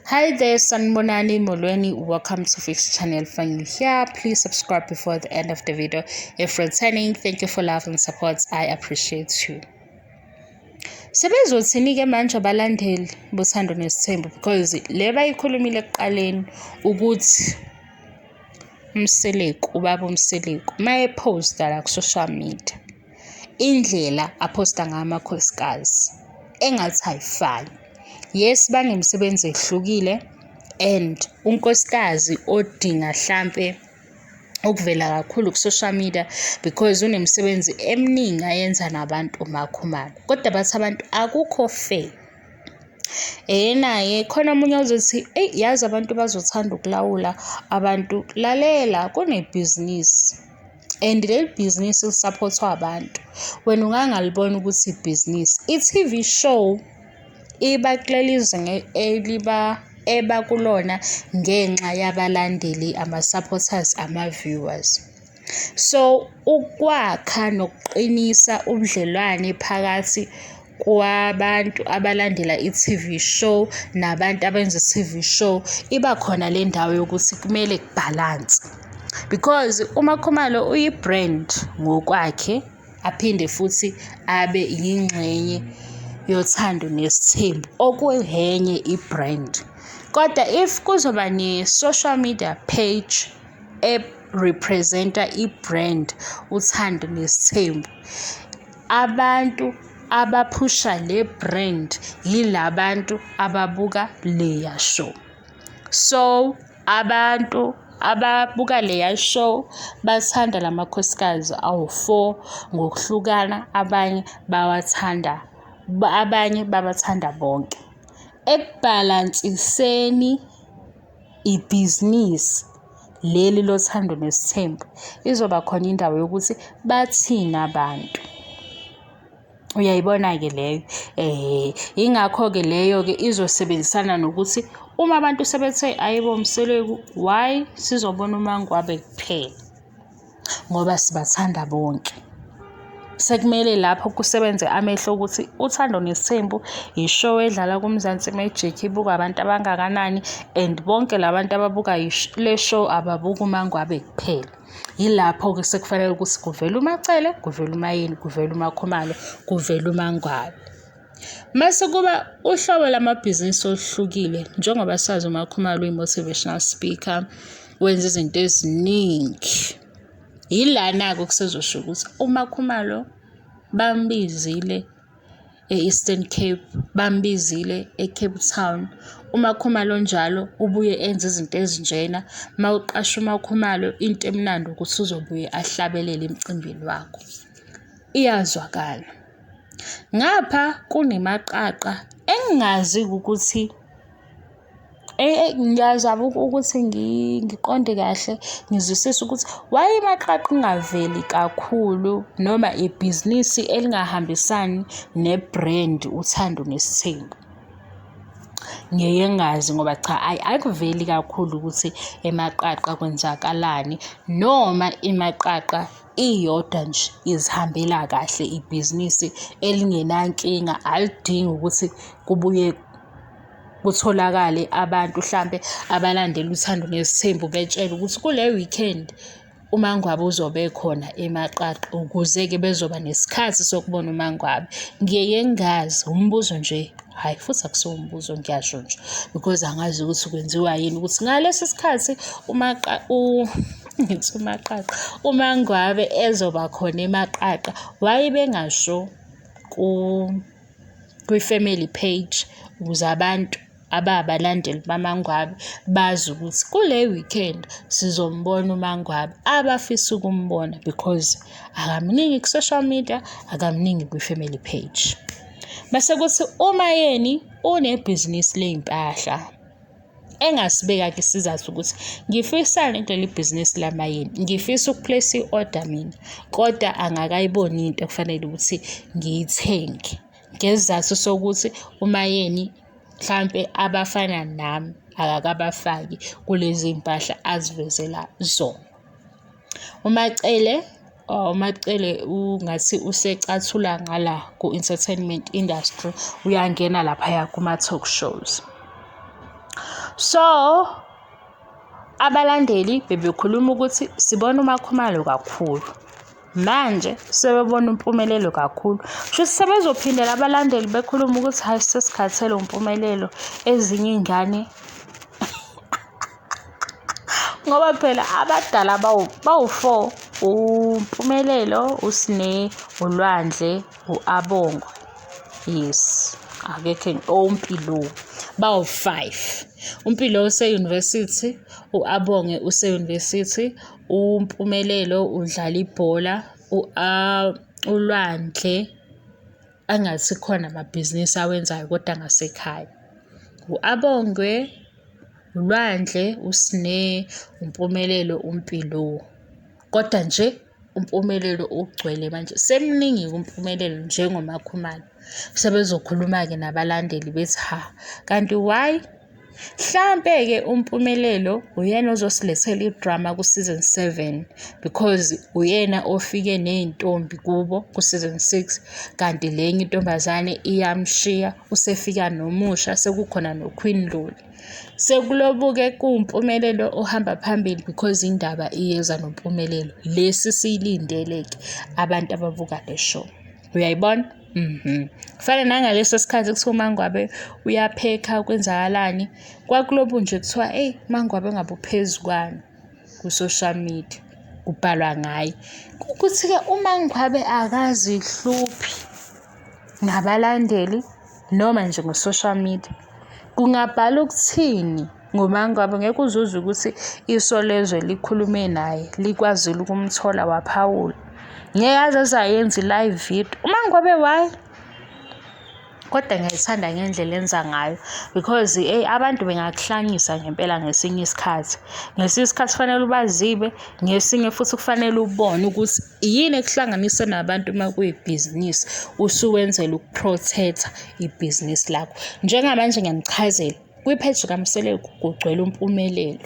Hi there, Sanbonani Molweni. Welcome to Fix channel. Finally here. Please subscribe before the end of the video. If returning, thank you for love and support. I appreciate you. Sebezothini ke manje abalandeli bothando nesithembu because le bayikhulumile ekuqaleni ukuthi Mseleku ubaba Mseleku mayeposta la ku social media indlela aposta ngamakhosikazi engathi ayifani. Yes, banemisebenzi ehlukile and unkosikazi odinga mhlambe ukuvela kakhulu ku social media because unemisebenzi eminingi ayenza nabantu Makhumalo. Kodwa bathi abantu akukho fair. Naye khona umunye ozothi yazi abantu bazothanda ukulawula abantu. Lalela kunebhizinisi and le business lisupportwa abantu. Wena ungangalibona ukuthi ibhizinisi i-TV show ibaklelize ebakulona ngenxa yabalandeli ama-supporters ama-viewers. So ukwakha nokuqinisa ubudlelwane phakathi kwabantu abalandela i-TV show nabantu abenza i-TV show iba khona le ndawo yokuthi kumele kubalance because uMakhumalo uyi-brand ngokwakhe aphinde futhi abe yingxenye yothando nesithembu okuyenye i-brand. Kodwa if kuzoba ne-social media page representa i-brand uthando nesithembu, abantu abaphusha le brand yilabantu ababuka leya show. So abantu ababuka leya show bathanda lamakhosikazi awu-4 ngokuhlukana, abanye babathanda bonke. Ekubhalansiseni ibhizinisi leli lothando nesithembu izoba khona indawo yokuthi bathini abantu. Uyayibona ke leyo ingakho ke leyo ke izosebenzisana nokuthi uma abantu sebethe ayibo Mseleku why sizobona uMangwabe kuphela ngoba sibathanda bonke. Sekumele lapho kusebenze amehlo ukuthi uthando nesithembu ishow edlala kuMzansi Magic ibuka abantu abangakanani and bonke labantu ababuka le show ababuka uMangwabe kuphela. Yilapho ke sekufanele ukuthi kuvela uMacele, kuvela uMayeni, kuvela uMakhumalo, kuvela uMangwabe. Mase kuba uhlobo lamabhizinisi ohlukile njengoba sazi uMakhumalo uyi-motivational speaker, wenza izinto eziningi. Yilana-ke kusezosho ukuthi uMakhumalo bambizile e-Eastern Cape, bambizile eCape Town. uMakhumalo njalo ubuye enza izinto ezinjena. Mawuqasha uMakhumalo into emnandi ukuthi uzobuye ahlabelele emcimbini wakho. Iyazwakala. Ngapha kunemaqaqa engazi ukuthi ngiyazama ukuthi ngiqonde kahle ngizwisise ukuthi why imaqaqa ingaveli kakhulu noma ibhizinisi elingahambisani nebrand uthando nesithembu. Ngeke ngazi ngoba cha akuveli kakhulu ukuthi emaqaqa kwenzakalani noma imaqaqa iyodwa nje izihambela kahle ibhizinisi elingenankinga alidingi ukuthi kubuye kutholakale abantu mhlambe abalandela uthando nesithembu betshela ukuthi kule weekend uMangwabe uzobe khona emaqaqa ukuze ke bezoba nesikhathi sokubona uMangwabe. Ngiyeke ngazi umbuzo nje hayi futhi akusiwo umbuzo ngiyasho nje because angazi ukuthi kwenziwa yini ukuthi ngalesi sikhathi uMangwabe ezoba khona emaqaqa wayebengasho kwi-family page ukuze abantu abalandeli baMangwabe bazi ukuthi kule weekend sizombona uMangwabe abafisa ukumbona because akamningi ku social media, akamningi kwi-family page. Base kuthi uMayeni unebhizinisi lempahla engasibeka ke isizathu ukuthi ngifisa leli business laMayeni, ngifisa ukuplace i-order mina kodwa angakayiboni into kufanele ukuthi ngiyithenge ngesizathu sokuthi uMayeni mhlambe abafana nami akakabafaki kulezi impahla azivezela zona. uMacele ungathi usecathula ngala ku-entertainment industry, uyangena lapha kuma talk shows. So abalandeli bebekhuluma ukuthi sibona uMakhumalo kakhulu, manje sebebona Mpumelelo kakhulu. Kusho sebezophindela abalandeli bekhuluma ukuthi hayi sesikhathele uMpumelelo ezinye ingane ngoba phela abadala bawu-4, uMpumelelo, uSne, uLwandle, u-Abongo, yes, akekho uMpilo, bawu-5. uMpilo use-university, u-Abonge use-university, uMpumelelo udlala ibhola, uLwandle angathi khona amabhizinisi awenzayo kodwa ngasekhaya. U-Abongwe, uLwandle, uSne, uMpumelelo, uMpilo. Kodwa nje uMpumelelo ugcwele manje. Semningi uMpumelelo njengoMakhumalo. Sebezokhuluma-ke nabalandeli bethi kanti why? Mhlampe-ke uMpumelelo uyena ozosilethela idrama ku-season 7 because uyena ofike ney'ntombi kubo ku-season 6, kanti lenye intombazane iyamshiya, usefika nomusha, sekukhona noQueen Loli. Sekulobu-ke kuwuMpumelelo ohamba phambili because indaba iyeza noMpumelelo. Lesi siyilindele-ke abantu ababuka le show. Uyayibona? Kufana nangaleso sikhathi kuthiwa uMangwabe uyaphekha kwenzakalani, kwakulobu nje kuthiwa uMangwabe ngabe uphezu kwani ku-social media kubhalwa ngaye. Ukuthi-ke uMangwabe akazihluphi nabalandeli noma nje ngo-social media. Kungabhala ukuthini ngoMangwabe? Ngeke uzuze ukuthi iso lezwe likhulume naye, likwazile ukumthola waphawula. Ngeke aze ayenze i-live video uMangwabe why? Kodwa ngiyayithanda ngendlela enza ngayo because abantu bengakuhlanyisa ngempela ngesinye isikhathi. Ngesinye isikhathi kufanele ubazibe, ngesinye futhi kufanele ubone ukuthi yini ekuhlanganisa nabantu uma kuyibhizinisi usuwenzela ukuprotecta ibhizinisi lakho. Njengamanje ngiyamchazela kwipheji kaMseleku kugcwele uMpumelelo,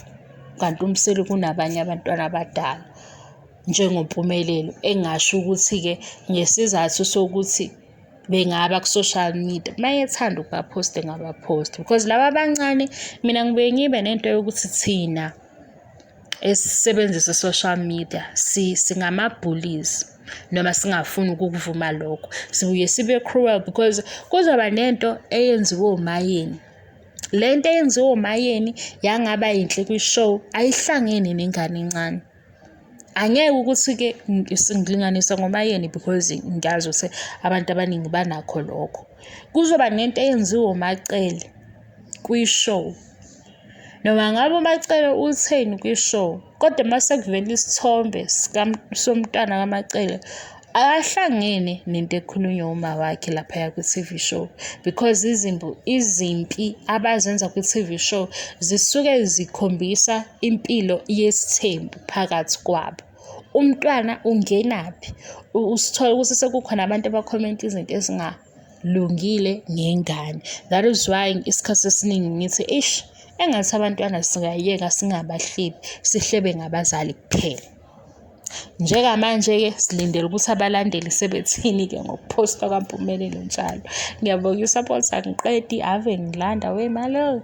kanti uMseleku kunabanye abantwana abadala njengoMpumelelo, engasho ukuthi-ke ngesizathu sokuthi bengaba ku-social media mayethanda ukubaphosta ngabaphosti because laba abancane mina ngibuye ngibe nento yokuthi thina esisebenzisa social media singama-bullies noma singafuni ukukuvuma lokho, sibuye sibe cruel because kuzoba nento eyenziwe omayeni. Le nto eyenziwe omayeni yangaba yinhle kwi-show ayihlangene nengane encane. Angeke ukuthi-ke singilinganisa ngomayeni because ngiyazi ukuthi abantu abaningi banakho lokho. Kuzoba nento eyenziwe uMacele kwi-show, noma ngabe uMacele utheni kwi-show, kodwa mase kuvela isithombe somntwana kaMacele akahlangene nento ekhulunywa uma wakhe laphaya kwi-TV show because izimpi abazenza kwi-TV show zisuke zikhombisa impilo yesithembu phakathi kwabo. Umntwana ungenaphi? Usithola ukuthi sekukhona abantu abakhomenta izinto ezingalungile ngengane. That is why isikhathi esiningi ngithi engathi abantwana singayeka singabahlebi, sihlebe ngabazali kuphela. Njengamanje-ke silindele ukuthi abalandeli sebethini-ke ngokuphosta kwaMpumelelo njalo. Ngiyabonga i-support, angiqedi ave ngilanda wemalo.